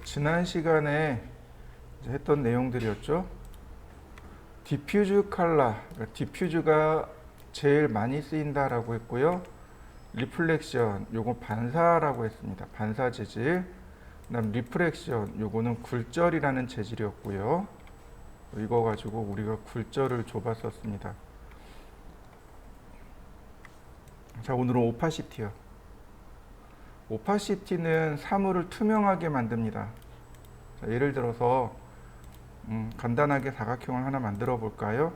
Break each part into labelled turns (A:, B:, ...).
A: 지난 시간에 이제 했던 내용들이었죠. 디퓨즈 컬러, 디퓨즈가 제일 많이 쓰인다라고 했고요. 리플렉션, 요거 반사라고 했습니다. 반사 재질. 그다음 리프렉션, 요거는 굴절이라는 재질이었고요. 이거 가지고 우리가 굴절을 줘봤었습니다. 자, 오늘은 오파시티요. 오파시티는 사물을 투명하게 만듭니다. 자, 예를 들어서 간단하게 사각형을 하나 만들어 볼까요?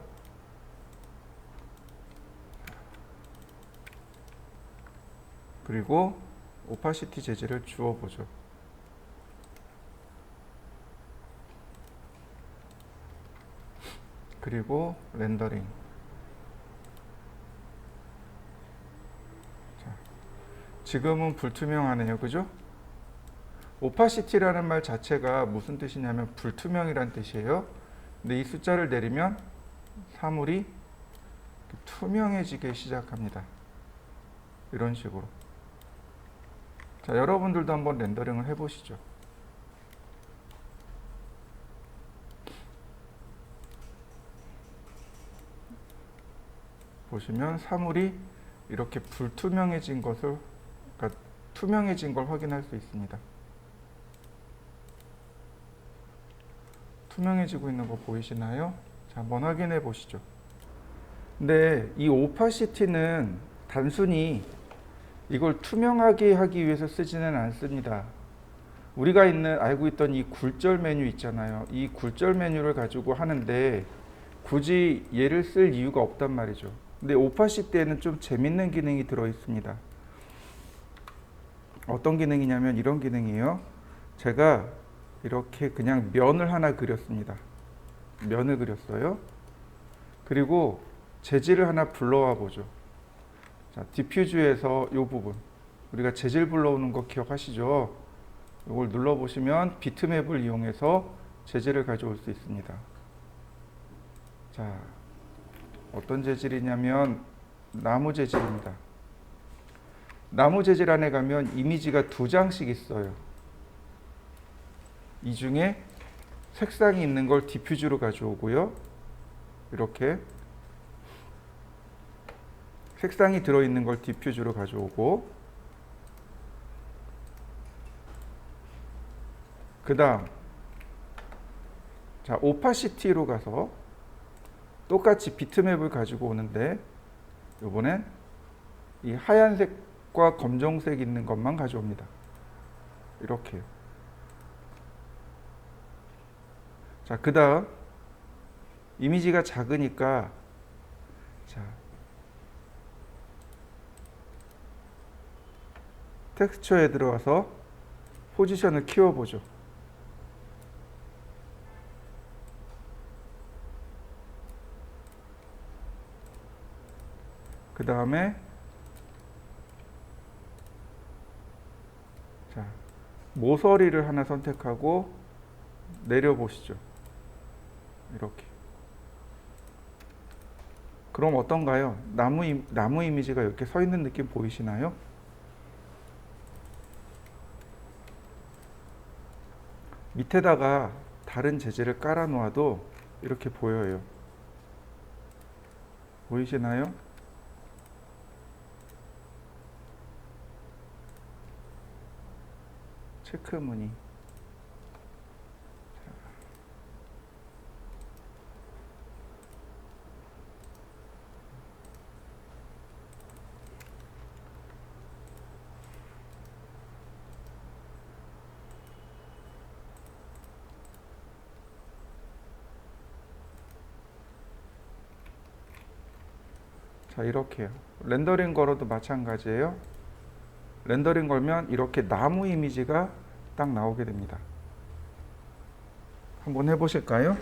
A: 그리고 오파시티 재질을 주어 보죠. 그리고 렌더링. 자, 지금은 불투명하네요. 그죠? 오파시티라는 말 자체가 무슨 뜻이냐면 불투명이란 뜻이에요. 근데 이 숫자를 내리면 사물이 투명해지기 시작합니다. 이런 식으로. 자, 여러분들도 한번 렌더링을 해보시죠. 보시면 사물이 이렇게 불투명해진 것을, 그러니까 투명해진 걸 확인할 수 있습니다. 투명해지고 있는 거 보이시나요? 자, 한번 확인해 보시죠. 근데 이 오파시티는 단순히 이걸 투명하게 하기 위해서 쓰지는 않습니다. 우리가 알고 있던 이 굴절 메뉴 있잖아요. 이 굴절 메뉴를 가지고 하는데 굳이 얘를 쓸 이유가 없단 말이죠. 근데 오파시티에는 좀 재밌는 기능이 들어 있습니다. 어떤 기능이냐면 이런 기능이에요. 제가 이렇게 그냥 면을 하나 그렸습니다. 면을 그렸어요. 그리고 재질을 하나 불러와 보죠. 자, 디퓨즈에서 이 부분, 우리가 재질 불러오는 거 기억하시죠? 이걸 눌러보시면 비트맵을 이용해서 재질을 가져올 수 있습니다. 자, 어떤 재질이냐면 나무 재질입니다. 나무 재질 안에 가면 이미지가 2장씩 있어요. 이 중에 색상이 있는 걸 디퓨즈로 가져오고요. 이렇게 색상이 들어있는 걸 디퓨즈로 가져오고, 그 다음 자, 오파시티로 가서 똑같이 비트맵을 가지고 오는데 이번엔 이 하얀색과 검정색 있는 것만 가져옵니다. 이렇게요. 자, 그 다음 이미지가 작으니까, 자, 텍스처에 들어와서 포지션을 키워보죠. 그 다음에 자, 모서리를 하나 선택하고 내려보시죠. 이렇게. 그럼 어떤가요? 나무 이미지가 이렇게 서 있는 느낌 보이시나요? 밑에다가 다른 재질을 깔아 놓아도 이렇게 보여요. 보이시나요? 체크 무늬. 자, 이렇게요. 렌더링 걸어도 마찬가지예요. 렌더링 걸면 이렇게 나무 이미지가 딱 나오게 됩니다. 한번 해보실까요?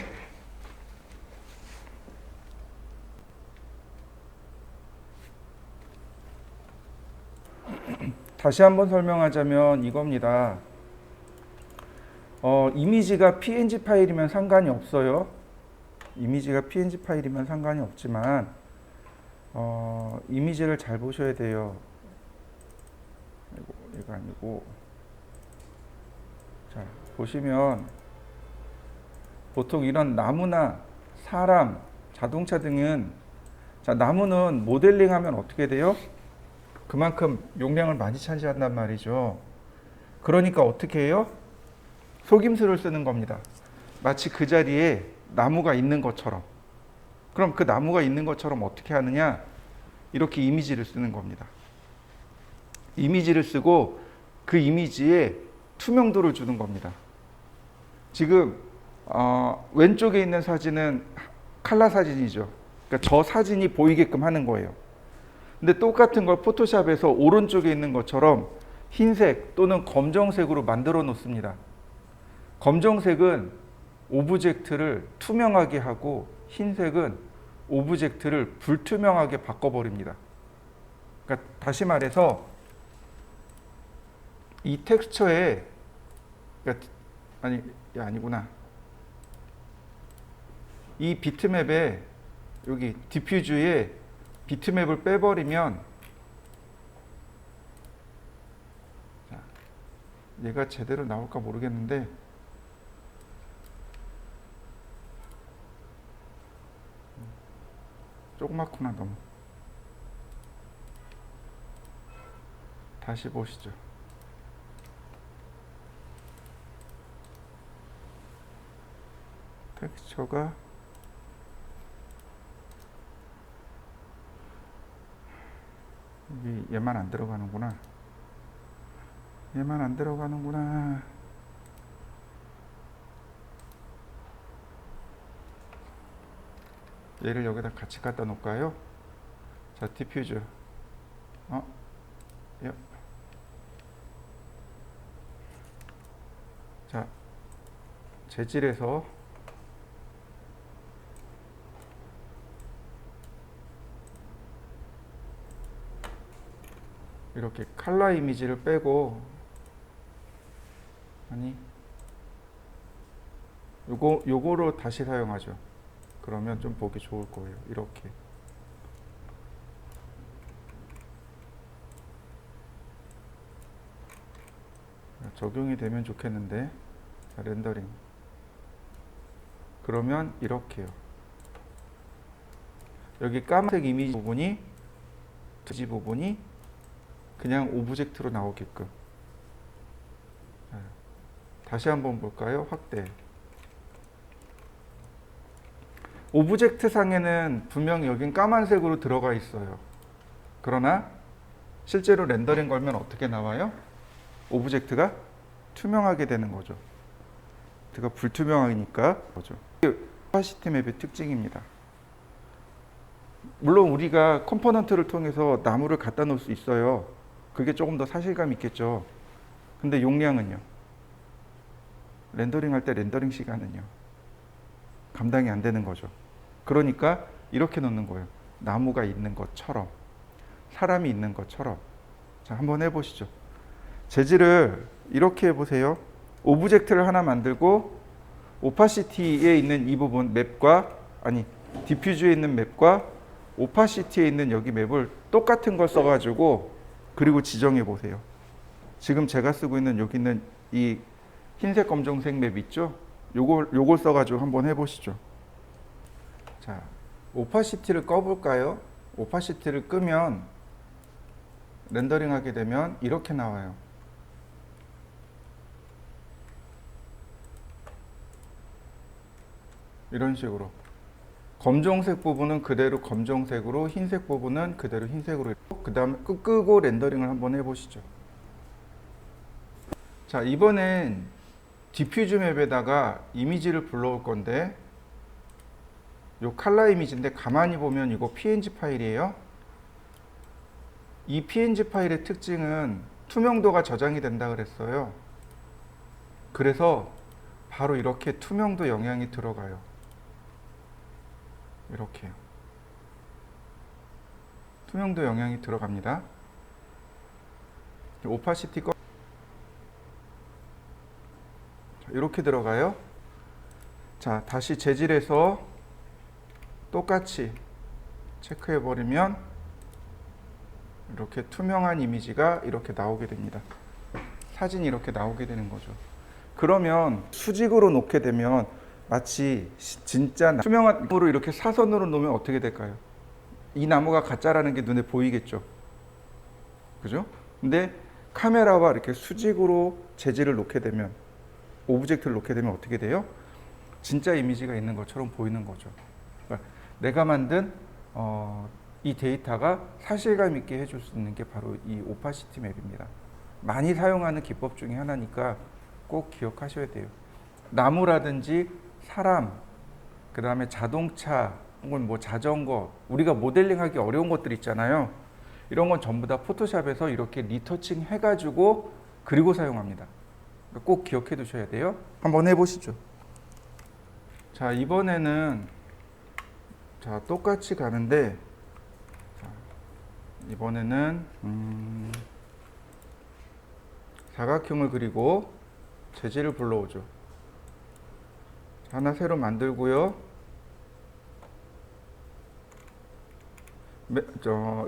A: 다시 한번 설명하자면 이겁니다. 이미지가 PNG 파일이면 상관이 없어요. 이미지가 PNG 파일이면 상관이 없지만 이미지를 잘 보셔야 돼요. 이거 아니고 자, 보시면 보통 이런 나무나 사람, 자동차 등은, 자, 나무는 모델링하면 어떻게 돼요? 그만큼 용량을 많이 차지한단 말이죠. 그러니까 어떻게 해요? 속임수를 쓰는 겁니다. 마치 그 자리에 나무가 있는 것처럼. 그럼 그 나무가 있는 것처럼 어떻게 하느냐? 이렇게 이미지를 쓰는 겁니다. 이미지를 쓰고 그 이미지에 투명도를 주는 겁니다. 지금 왼쪽에 있는 사진은 칼라 사진이죠. 그러니까 저 사진이 보이게끔 하는 거예요. 근데 똑같은 걸 포토샵에서 오른쪽에 있는 것처럼 흰색 또는 검정색으로 만들어 놓습니다. 검정색은 오브젝트를 투명하게 하고 흰색은 오브젝트를 불투명하게 바꿔버립니다. 그러니까 다시 말해서 이 텍스처에, 그러니까 아니구나. 이 비트맵에 여기 디퓨즈에 비트맵을 빼버리면, 자, 얘가 제대로 나올까 모르겠는데, 조그맣구나 너무. 다시 보시죠. 텍스처가 여기 얘만 안 들어가는구나. 얘만 안 들어가는구나. 얘를 여기다 같이 갖다 놓을까요? 자, 디퓨즈. 예. 자, 재질에서 이렇게 칼라 이미지를 빼고, 아니, 요거로 다시 사용하죠. 그러면 좀 보기 좋을 거예요. 이렇게. 적용이 되면 좋겠는데. 자, 렌더링. 그러면 이렇게요. 여기 까만색 이미지 부분이, 두지 부분이 그냥 오브젝트로 나오게끔. 다시 한번 볼까요? 확대. 오브젝트 상에는 분명히 여긴 까만색으로 들어가 있어요. 그러나 실제로 렌더링 걸면 어떻게 나와요? 오브젝트가 투명하게 되는 거죠. 오브젝트가 불투명하니까 거죠. 이게 오파시티 맵의 특징입니다. 물론 우리가 컴포넌트를 통해서 나무를 갖다 놓을 수 있어요. 그게 조금 더 사실감 있겠죠. 근데 용량은요? 렌더링 할 때 렌더링 시간은요? 감당이 안 되는 거죠. 그러니까 이렇게 놓는 거예요. 나무가 있는 것처럼, 사람이 있는 것처럼. 자, 한번 해보시죠. 재질을 이렇게 해보세요. 오브젝트를 하나 만들고 오파시티에 있는 이 부분 맵과, 아니, 디퓨즈에 있는 맵과 오파시티에 있는 여기 맵을 똑같은 걸 써가지고 그리고 지정해 보세요. 지금 제가 쓰고 있는 여기 있는 이 흰색 검정색 맵 있죠? 요걸 써가지고 한번 해보시죠. 자, 오파시티를 꺼볼까요? 오파시티를 끄면 렌더링 하게 되면 이렇게 나와요. 이런 식으로. 검정색 부분은 그대로 검정색으로, 흰색 부분은 그대로 흰색으로. 그 다음에 끄고 렌더링을 한번 해보시죠. 자, 이번엔 디퓨즈 맵에다가 이미지를 불러올 건데, 요 칼라 이미지인데 가만히 보면 이거 PNG 파일이에요. 이 PNG 파일의 특징은 투명도가 저장이 된다 그랬어요. 그래서 바로 이렇게 투명도 영향이 들어가요. 이렇게요. 투명도 영향이 들어갑니다. 오파시티 거 이렇게 들어가요. 자, 다시 재질에서 똑같이 체크해 버리면 이렇게 투명한 이미지가 이렇게 나오게 됩니다. 사진이 이렇게 나오게 되는 거죠. 그러면 수직으로 놓게 되면 마치 진짜 투명한 나무로 이렇게 사선으로 놓으면 어떻게 될까요? 이 나무가 가짜라는 게 눈에 보이겠죠. 그죠? 근데 카메라와 이렇게 수직으로 재질을 놓게 되면, 오브젝트를 놓게 되면 어떻게 돼요? 진짜 이미지가 있는 것처럼 보이는 거죠. 그러니까 내가 만든 이 데이터가 사실감 있게 해줄 수 있는 게 바로 이 오파시티 맵입니다. 많이 사용하는 기법 중에 하나니까 꼭 기억하셔야 돼요. 나무라든지 사람, 그 다음에 자동차, 혹은 뭐 자전거, 우리가 모델링하기 어려운 것들 있잖아요. 이런 건 전부 다 포토샵에서 이렇게 리터칭 해가지고 그리고 사용합니다. 꼭 기억해 두셔야 돼요. 한번 해보시죠. 자, 이번에는 똑같이 가는데, 이번에는 사각형을 그리고 재질을 불러오죠. 하나 새로 만들고요.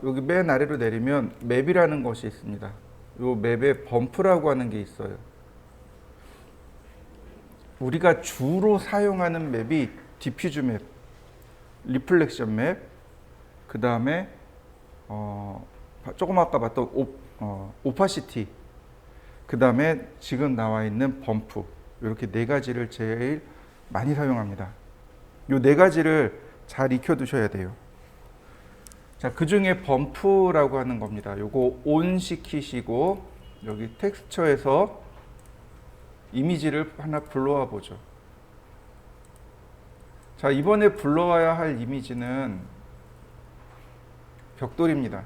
A: 여기 맨 아래로 내리면 맵이라는 것이 있습니다. 이 맵에 범프라고 하는 게 있어요. 우리가 주로 사용하는 맵이 디퓨즈 맵, 리플렉션 맵, 그 다음에 조금 아까 봤던 오파시티, 그 다음에 지금 나와 있는 범프, 이렇게 네 가지를 제일 많이 사용합니다. 이 네 가지를 잘 익혀 두셔야 돼요. 자, 그 중에 범프라고 하는 겁니다. 요거 온 시키시고 여기 텍스처에서 이미지를 하나 불러와 보죠. 자, 이번에 불러와야 할 이미지는 벽돌입니다.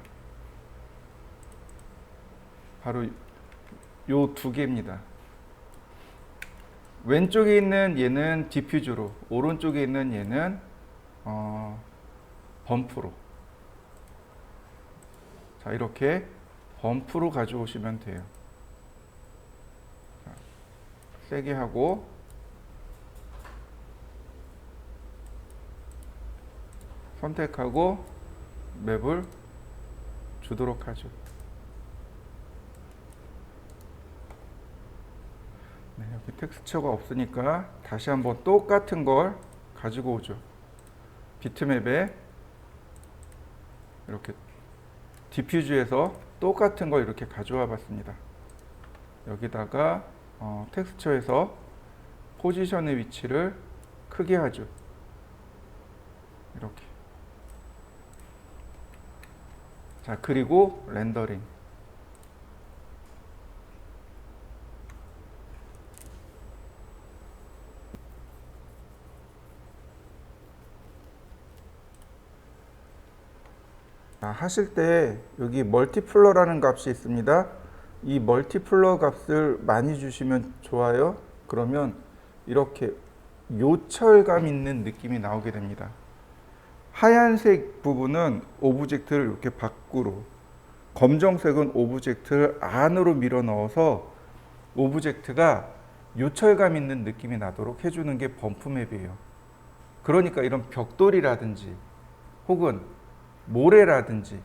A: 바로 요 두 개입니다. 왼쪽에 있는 얘는 디퓨즈로, 오른쪽에 있는 얘는 범프로. 자, 이렇게 범프로 가져오시면 돼요. 자, 세게 하고 선택하고 맵을 주도록 하죠. 네, 여기 텍스처가 없으니까 다시 한번 똑같은 걸 가지고 오죠. 비트맵에 이렇게 디퓨즈에서 똑같은 걸 이렇게 가져와 봤습니다. 여기다가 텍스처에서 포지션의 위치를 크게 하죠. 이렇게. 자, 그리고 렌더링. 하실 때 여기 멀티플러라는 값이 있습니다. 이 멀티플러 값을 많이 주시면 좋아요. 그러면 이렇게 요철감 있는 느낌이 나오게 됩니다. 하얀색 부분은 오브젝트를 이렇게 밖으로, 검정색은 오브젝트를 안으로 밀어 넣어서 오브젝트가 요철감 있는 느낌이 나도록 해주는 게 범프 맵이에요. 그러니까 이런 벽돌이라든지 혹은 모래라든지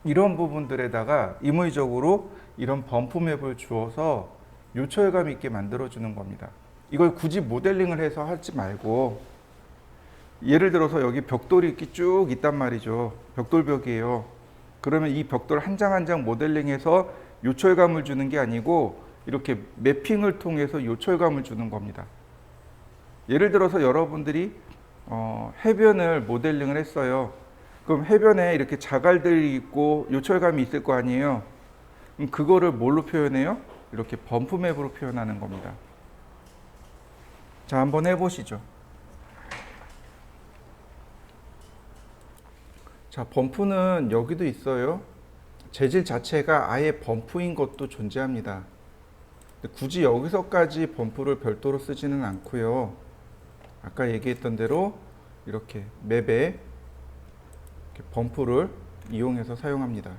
A: 이런 부분들에다가 임의적으로 이런 범프 맵을 주어서 요철감 있게 만들어주는 겁니다. 이걸 굳이 모델링을 해서 하지 말고, 예를 들어서 여기 벽돌이 이렇게 쭉 있단 말이죠. 벽돌벽이에요. 그러면 이 벽돌 한 장 한 장 모델링해서 요철감을 주는 게 아니고 이렇게 매핑을 통해서 요철감을 주는 겁니다. 예를 들어서 여러분들이 해변을 모델링을 했어요. 그럼 해변에 이렇게 자갈들이 있고 요철감이 있을 거 아니에요. 그럼 그거를 뭘로 표현해요? 이렇게 범프 맵으로 표현하는 겁니다. 자, 한번 해보시죠. 자, 범프는 여기도 있어요. 재질 자체가 아예 범프인 것도 존재합니다. 굳이 여기서까지 범프를 별도로 쓰지는 않고요. 아까 얘기했던 대로 이렇게 맵에 이렇게 범프를 이용해서 사용합니다.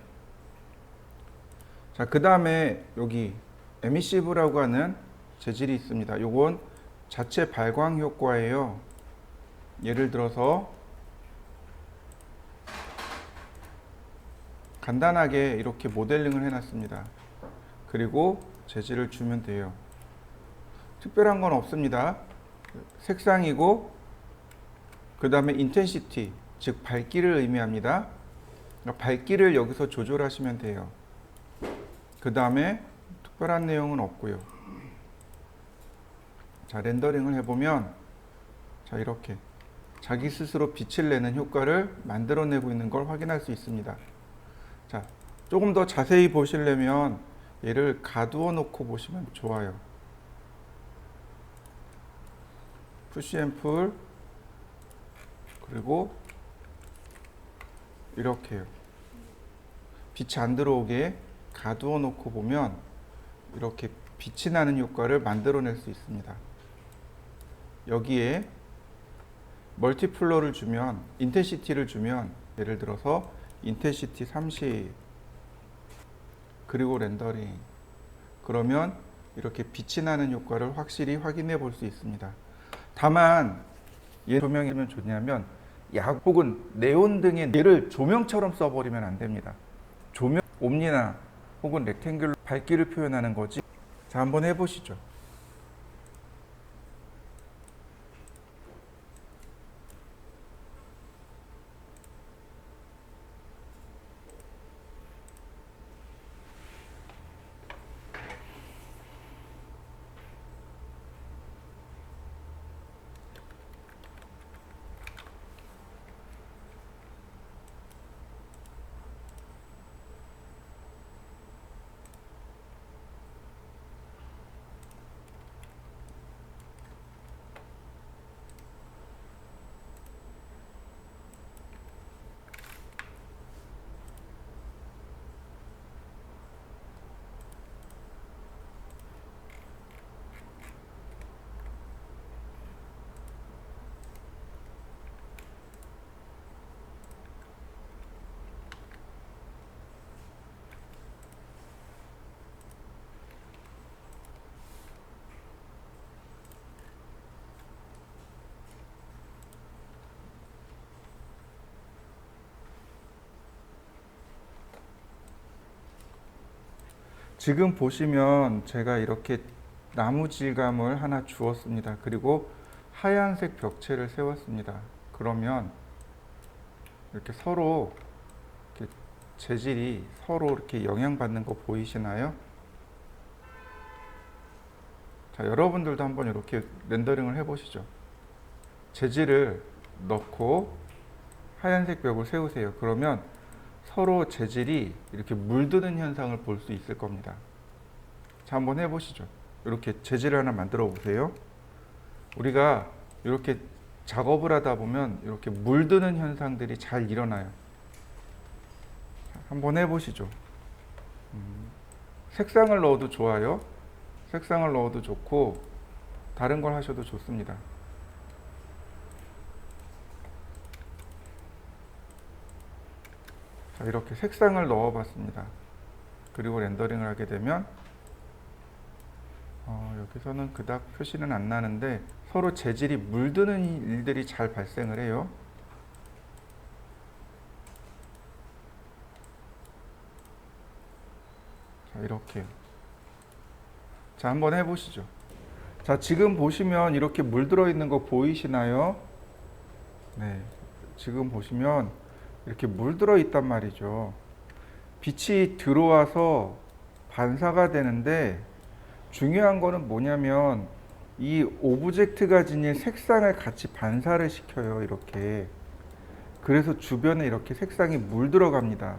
A: 자, 그 다음에 여기 에미시브라고 하는 재질이 있습니다. 요건 자체 발광 효과예요. 예를 들어서 간단하게 이렇게 모델링을 해놨습니다. 그리고 재질을 주면 돼요. 특별한 건 없습니다. 색상이고 그 다음에 인텐시티, 즉 밝기를 의미합니다. 밝기를 여기서 조절하시면 돼요. 그 다음에 특별한 내용은 없고요. 자, 렌더링을 해보면 자, 이렇게 자기 스스로 빛을 내는 효과를 만들어내고 있는 걸 확인할 수 있습니다. 자, 조금 더 자세히 보시려면 얘를 가두어 놓고 보시면 좋아요. 푸시 앤 풀, 그리고 이렇게요. 빛이 안 들어오게 가두어 놓고 보면 이렇게 빛이 나는 효과를 만들어낼 수 있습니다. 여기에 멀티플러를 주면, 인텐시티를 주면, 예를 들어서 인텐시티 30, 그리고 렌더링, 그러면 이렇게 빛이 나는 효과를 확실히 확인해 볼 수 있습니다. 다만 얘 조명이 면 좋냐면 약 혹은 네온 등의 얘를 조명처럼 써버리면 안 됩니다. 조명 옴니나 혹은 렉탱귤 밝기를 표현하는 거지. 자, 한번 해보시죠. 지금 보시면 제가 이렇게 나무 질감을 하나 주었습니다. 그리고 하얀색 벽체를 세웠습니다. 그러면 이렇게 서로 이렇게 재질이 서로 이렇게 영향받는 거 보이시나요? 자, 여러분들도 한번 이렇게 렌더링을 해보시죠. 재질을 넣고 하얀색 벽을 세우세요. 그러면 서로 재질이 이렇게 물드는 현상을 볼 수 있을 겁니다. 자, 한번 해보시죠. 이렇게 재질을 하나 만들어 보세요. 우리가 이렇게 작업을 하다 보면 이렇게 물드는 현상들이 잘 일어나요. 한번 해보시죠. 색상을 넣어도 좋아요. 색상을 넣어도 좋고 다른 걸 하셔도 좋습니다. 자, 이렇게 색상을 넣어 봤습니다. 그리고 렌더링을 하게 되면 여기서는 그닥 표시는 안 나는데 서로 재질이 물드는 일들이 잘 발생을 해요. 자, 이렇게. 자, 한번 해보시죠. 자, 지금 보시면 이렇게 물들어 있는 거 보이시나요? 네. 지금 보시면 이렇게 물들어 있단 말이죠. 빛이 들어와서 반사가 되는데 중요한 거는 뭐냐면 이 오브젝트가 지닌 색상을 같이 반사를 시켜요. 이렇게. 그래서 주변에 이렇게 색상이 물들어 갑니다.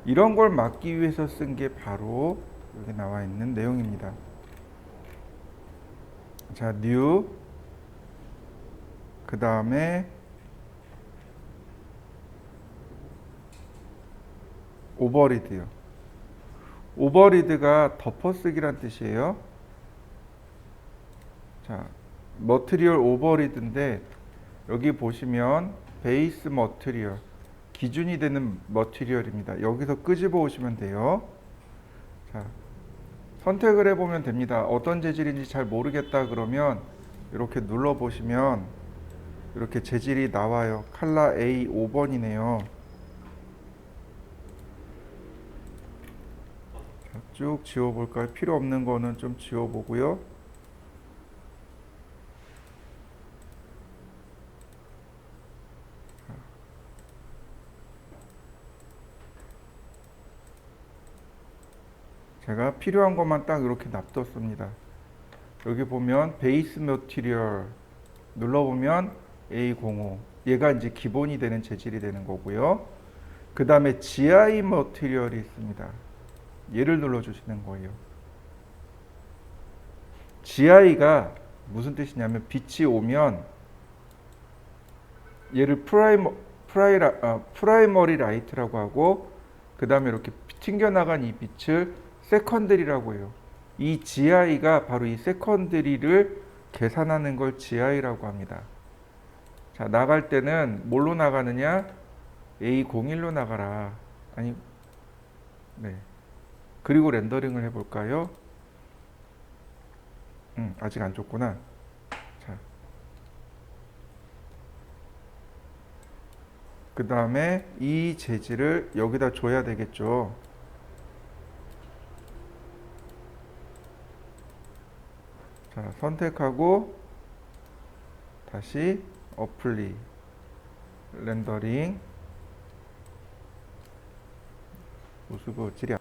A: 이런 걸 막기 위해서 쓴 게 바로 여기 나와 있는 내용입니다. 자, new, 그 다음에 오버리드요. 오버리드가 덮어쓰기란 뜻이에요. 자, 머티리얼 오버리드인데 여기 보시면 베이스 머티리얼, 기준이 되는 머티리얼입니다. 여기서 끄집어 오시면 돼요. 자, 선택을 해보면 됩니다. 어떤 재질인지 잘 모르겠다 그러면 이렇게 눌러보시면 이렇게 재질이 나와요. 칼라 A 5번이네요. 쭉 지워볼까요? 필요 없는 거는 좀 지워보고요. 제가 필요한 것만 딱 이렇게 놔뒀습니다. 여기 보면 베이스 머티리얼 눌러보면 A05 얘가 이제 기본이 되는 재질이 되는 거고요. 그 다음에 GI 머티리얼이 있습니다. 얘를 눌러주시는 거예요. GI가 무슨 뜻이냐면 빛이 오면 얘를 프라이머리 라이트라고 하고 그 다음에 이렇게 튕겨나간 이 빛을 세컨드리라고 해요. 이 GI가 바로 이 세컨드리를 계산하는 걸 GI라고 합니다. 자, 나갈 때는 뭘로 나가느냐? A01로 나가라. 아니, 네. 그리고 렌더링을 해볼까요? 아직 안 줬구나. 자, 그 다음에 이 재질을 여기다 줘야 되겠죠. 자, 선택하고 다시 어플리 렌더링 우스고 질이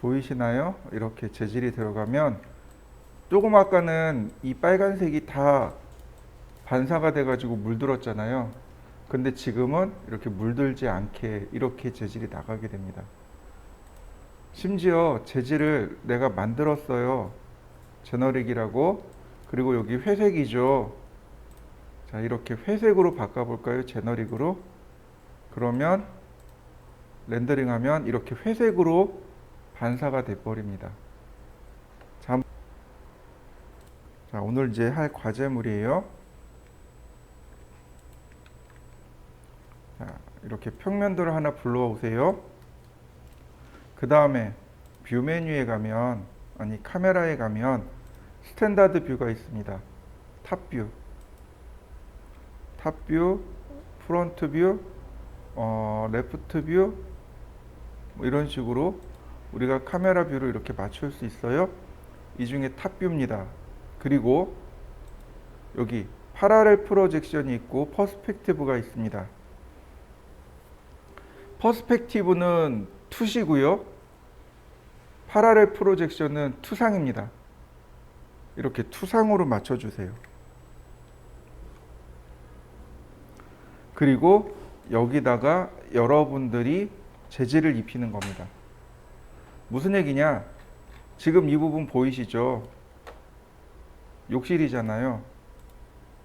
A: 보이시나요? 이렇게 재질이 들어가면 조금 아까는 이 빨간색이 다 반사가 돼 가지고 물들었잖아요. 근데 지금은 이렇게 물들지 않게 이렇게 재질이 나가게 됩니다. 심지어 재질을 내가 만들었어요. 제너릭이라고. 그리고 여기 회색이죠. 자, 이렇게 회색으로 바꿔볼까요? 제너릭으로. 그러면 렌더링 하면 이렇게 회색으로 반사가 돼버립니다. 자, 오늘 이제 할 과제물이에요. 자, 이렇게 평면도를 하나 불러오세요. 그 다음에 뷰 메뉴에 가면, 아니 카메라에 가면 스탠다드 뷰가 있습니다. 탑뷰, 프론트 뷰, 레프트 뷰, 뭐 이런 식으로 우리가 카메라 뷰를 이렇게 맞출 수 있어요. 이 중에 탑뷰입니다. 그리고 여기 파라렐 프로젝션이 있고 퍼스펙티브가 있습니다. 퍼스펙티브는 투시고요. 파라렐 프로젝션은 투상입니다. 이렇게 투상으로 맞춰주세요. 그리고 여기다가 여러분들이 재질을 입히는 겁니다. 무슨 얘기냐? 지금 이 부분 보이시죠? 욕실이잖아요.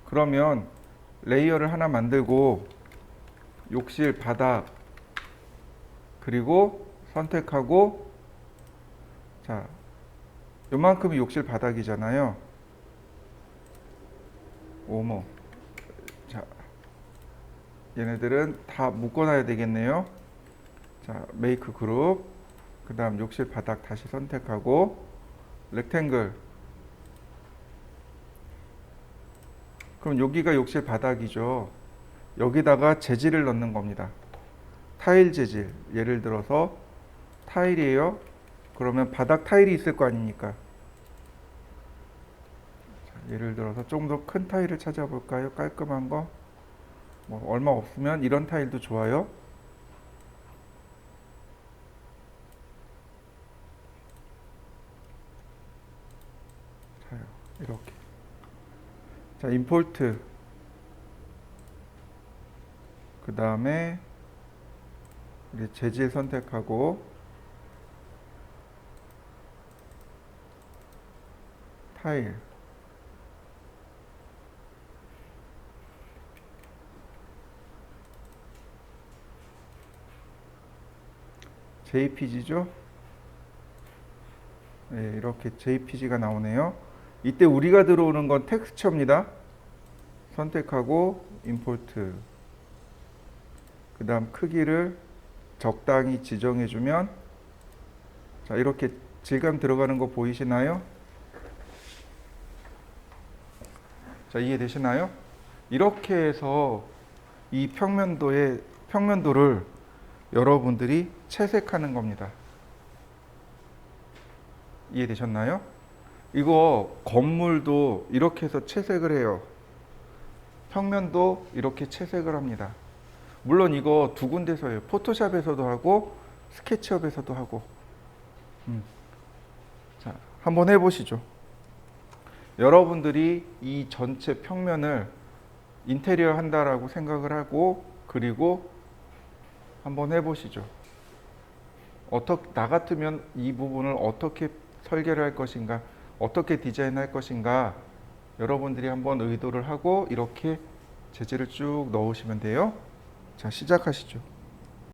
A: 그러면 레이어를 하나 만들고 욕실 바닥 그리고 선택하고 자, 요만큼이 욕실 바닥이잖아요. 오모. 자, 얘네들은 다 묶어놔야 되겠네요. 자, 메이크 그룹. 그 다음 욕실 바닥 다시 선택하고 렉탱글. 그럼 여기가 욕실 바닥이죠. 여기다가 재질을 넣는 겁니다. 타일 재질. 예를 들어서 타일이에요. 그러면 바닥 타일이 있을 거 아닙니까? 자, 예를 들어서 좀 더 큰 타일을 찾아볼까요? 깔끔한 거. 뭐 얼마 없으면 이런 타일도 좋아요. 자, 이렇게. 자, 임포트. 그 다음에 이제 재질 선택하고 타일. JPG죠? 네, 이렇게 JPG가 나오네요. 이때 우리가 들어오는 건 텍스처입니다. 선택하고 임포트. 그 다음 크기를 적당히 지정해주면 자, 이렇게 질감 들어가는 거 보이시나요? 자, 이해되시나요? 이렇게 해서 이 평면도를 여러분들이 채색하는 겁니다. 이해되셨나요? 이거 건물도 이렇게 해서 채색을 해요. 평면도 이렇게 채색을 합니다. 물론 이거 두 군데서 해요. 포토샵에서도 하고 스케치업에서도 하고. 자, 한번 해보시죠. 여러분들이 이 전체 평면을 인테리어 한다라고 생각을 하고, 그리고 한번 해보시죠. 나 같으면 이 부분을 어떻게 설계를 할 것인가, 어떻게 디자인할 것인가, 여러분들이 한번 의도를 하고 이렇게 재질을 쭉 넣으시면 돼요. 자, 시작하시죠.